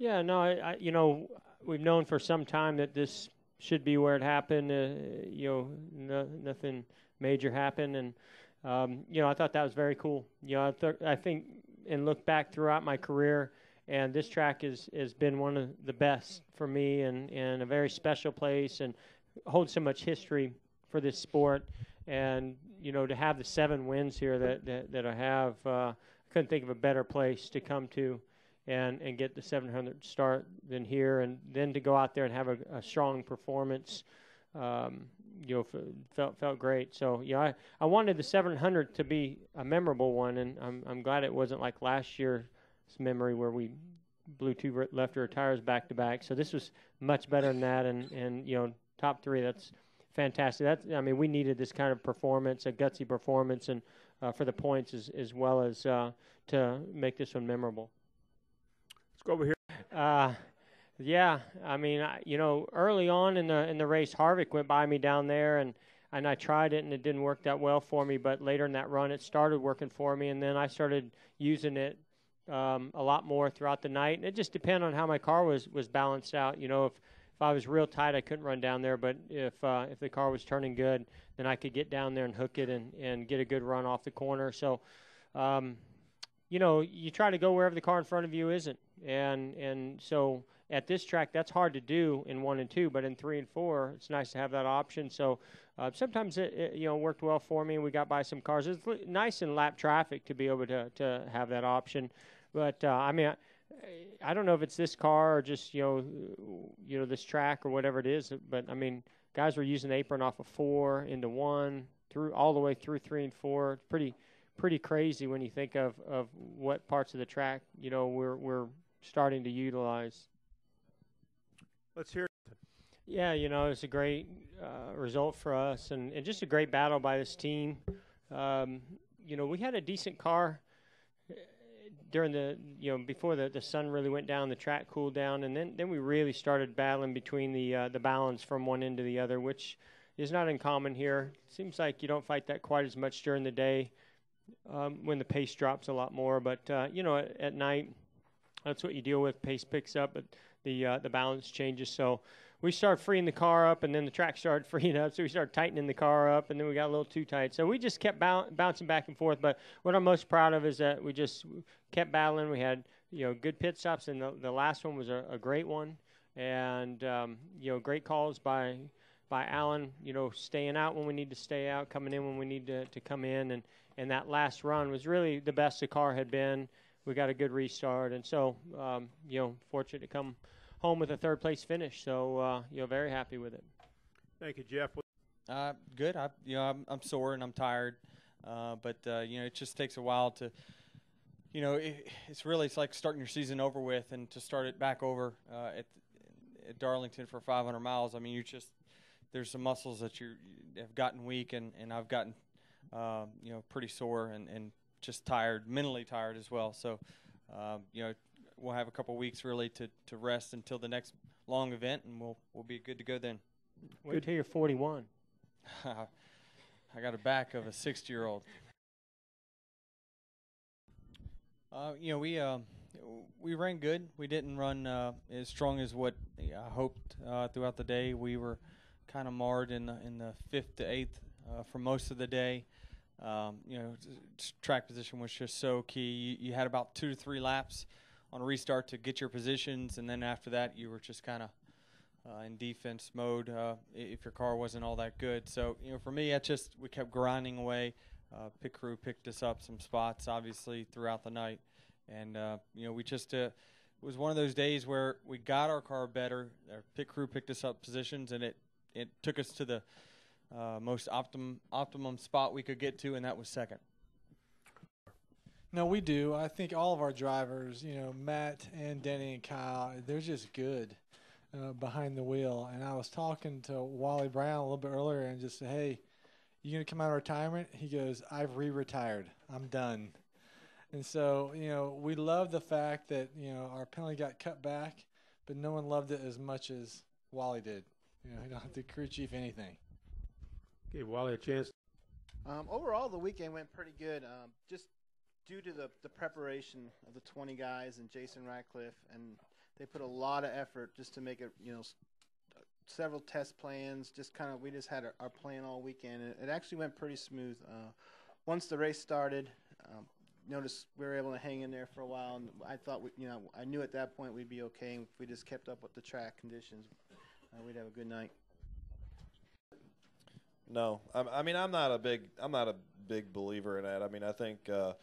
Yeah, no, we've known for some time that this should be where it happened. Nothing major happened, and I thought that was very cool. I think and look back throughout my career, and this track has been one of the best for me, and a very special place, and holds so much history for this sport. And to have the 7 wins here that I have, I couldn't think of a better place to come to and get the 700 start than here, and then to go out there and have a strong performance, felt great. So I wanted the 700 to be a memorable one, and I'm glad it wasn't like last year's memory where we blew 2 left rear tires back to back. So this was much better than that, and top 3. That's fantastic. We needed this kind of performance, a gutsy performance, and for the points as well as to make this one memorable. Let's go over here. Early on in the race, Harvick went by me down there, and I tried it, and it didn't work that well for me. But later in that run, it started working for me, and then I started using it a lot more throughout the night. And it just depended on how my car was balanced out. If I was real tight, I couldn't run down there. But if the car was turning good, then I could get down there and hook it and get a good run off the corner. So, you try to go wherever the car in front of you isn't. And so at this track, that's hard to do in 1 and 2, but in 3 and 4, it's nice to have that option. So sometimes it worked well for me, and we got by some cars. It's nice in lap traffic to be able to have that option. But I don't know if it's this car or just this track or whatever it is. But guys were using the apron off of 4 into 1 through all the way through 3 and 4. It's pretty crazy when you think of what parts of the track we're starting to utilize. Let's hear it. Yeah, it's a great result for us, and just a great battle by this team. We had a decent car during before the sun really went down, the track cooled down, and then we really started battling between the balance from one end to the other, which is not uncommon here. Seems like you don't fight that quite as much during the day when the pace drops a lot more, but at night, that's what you deal with. Pace picks up, but the balance changes. So we started freeing the car up, and then the track started freeing up. So we started tightening the car up, and then we got a little too tight. So we just kept bouncing back and forth. But what I'm most proud of is that we just kept battling. We had good pit stops, and the last one was a great one, and great calls by Alan. Staying out when we need to stay out, coming in when we need to come in, and that last run was really the best the car had been. We got a good restart, and so fortunate to come home with a 3rd place finish. So very happy with it. Thank you, Jeff. Good. I'm sore and I'm tired, but it just takes a while to, it's like starting your season over with, and to start it back over at Darlington for 500 miles. There's some muscles that you have gotten weak, and I've gotten pretty sore and just tired, mentally tired as well. So, we'll have a couple weeks really to rest until the next long event, and we'll be good to go then. Wait till you're 41. I got a back of a 60-year-old. We ran good. We didn't run as strong as what I hoped throughout the day. We were kind of marred in the 5th to 8th for most of the day. Track position was just so key. You had about 2 to 3 laps on a restart to get your positions, and then after that you were just kind of in defense mode if your car wasn't all that good. So for me, we kept grinding away. Pit crew picked us up some spots obviously throughout the night, and we just it was one of those days where we got our car better. Our pit crew picked us up positions, and it took us to the most optimum spot we could get to, and that was 2nd. No, we do. I think all of our drivers, Matt and Denny and Kyle, they're just good behind the wheel. And I was talking to Wally Brown a little bit earlier and just said, hey, you going to come out of retirement? He goes, I've re-retired. I'm done. And so, we love the fact that, our penalty got cut back, but no one loved it as much as Wally did. He don't have to crew chief anything. Give Wally a chance. Overall, the weekend went pretty good. Just due to the preparation of the 20 guys and Jason Ratcliffe and they put a lot of effort just to make it, several test plans. We just had our plan all weekend, and it actually went pretty smooth. Once the race started, noticed we were able to hang in there for a while, and I thought, I knew at that point we'd be okay. If we just kept up with the track conditions, we'd have a good night. No, I'm not a big believer in that. I mean, I think the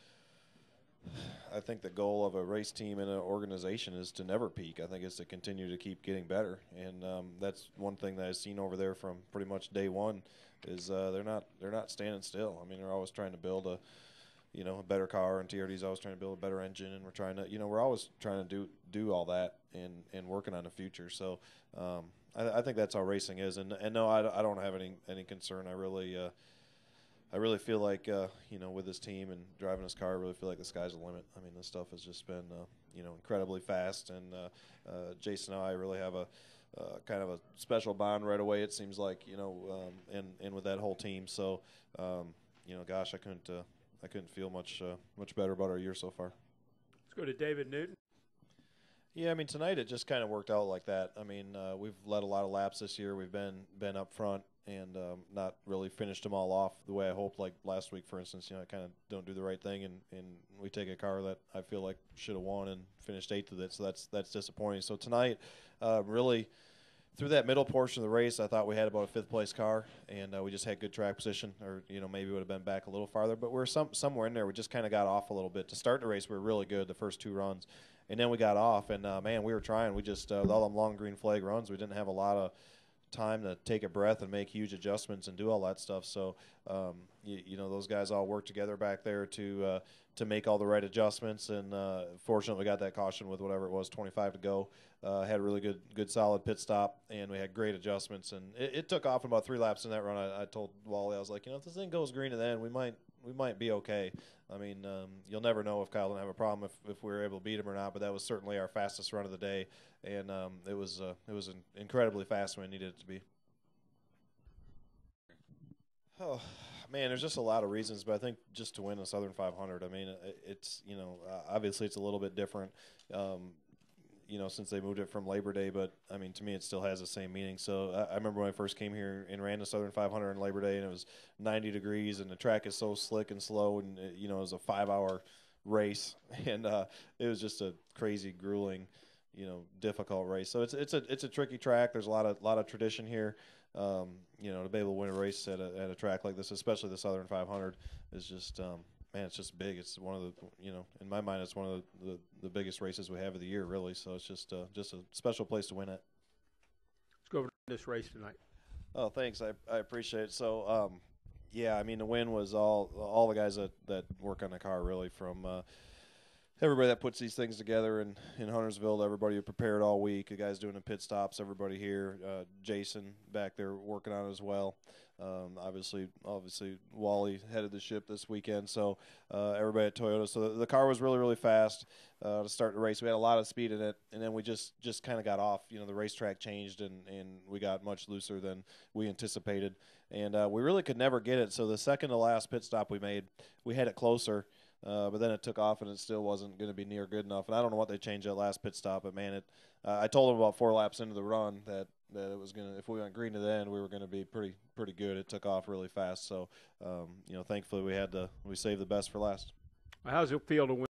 goal of a race team and an organization is to never peak. I think it's to continue to keep getting better, and that's one thing that I've seen over there from pretty much day one is they're not standing still. I mean, they're always trying to build a better car, and TRD's always trying to build a better engine, and we're always trying to do all that and working on the future. So I think that's how racing is, and no, I don't have any concern. I really feel like with this team and driving this car, I really feel like the sky's the limit. I mean, this stuff has just been incredibly fast, and Jason and I really have a kind of a special bond right away. It seems like and with that whole team. So gosh, I couldn't feel much better about our year so far. Let's go to David Newton. Yeah, I mean, tonight it just kind of worked out like that. I mean, we've led a lot of laps this year. We've been up front and not really finished them all off the way I hoped. Like last week, for instance, I kind of don't do the right thing, and we take a car that I feel like should have won and finished 8th with it. So that's disappointing. So tonight, really, through that middle portion of the race, I thought we had about a 5th place car, and we just had good track position, or maybe would have been back a little farther. But we're somewhere in there. We just kind of got off a little bit. To start the race, we were really good the first 2 runs. And then we got off, and, man, we were trying. We just, with all them long green flag runs, we didn't have a lot of time to take a breath and make huge adjustments and do all that stuff. So, those guys all worked together back there to make all the right adjustments. And fortunately, we got that caution with whatever it was, 25 to go. Had a really good solid pit stop, and we had great adjustments. And it took off in about 3 laps in that run. I told Wally, I was like, if this thing goes green to the end, we might be okay. I mean, you'll never know if Kyle didn't have a problem if we were able to beat him or not, but that was certainly our fastest run of the day, and it was incredibly fast when it needed it to be. Oh, man, there's just a lot of reasons, but I think just to win the Southern 500, I mean, it's, obviously it's a little bit different, since they moved it from Labor Day, but, I mean, to me it still has the same meaning. So I remember when I first came here and ran the Southern 500 on Labor Day, and it was 90 degrees, and the track is so slick and slow, and, it was a 5-hour race, and it was just a crazy, grueling, difficult race. So it's a tricky track. There's a lot of tradition here. To be able to win a race at a track like this, especially the Southern 500, is just man, it's just big. It's one of the in my mind, it's one of the biggest races we have of the year, really. So it's just a special place to win at. Let's go over to this race tonight. Oh, thanks. I appreciate it. So yeah, I mean, the win was all the guys that work on the car, really, from everybody that puts these things together in Huntersville, everybody who prepared all week, the guys doing the pit stops, everybody here, Jason back there working on it as well. Obviously, Wally headed the ship this weekend, so everybody at Toyota. So the car was really, really fast to start the race. We had a lot of speed in it, and then we just kind of got off. The racetrack changed, and we got much looser than we anticipated. And we really could never get it. So the second to last pit stop we made, we had it closer. But then it took off, and it still wasn't going to be near good enough. And I don't know what they changed that last pit stop, but man, I told them about 4 laps into the run that it was going to, if we went green to the end, we were going to be pretty good. It took off really fast. So, thankfully we saved the best for last. How's it feel to win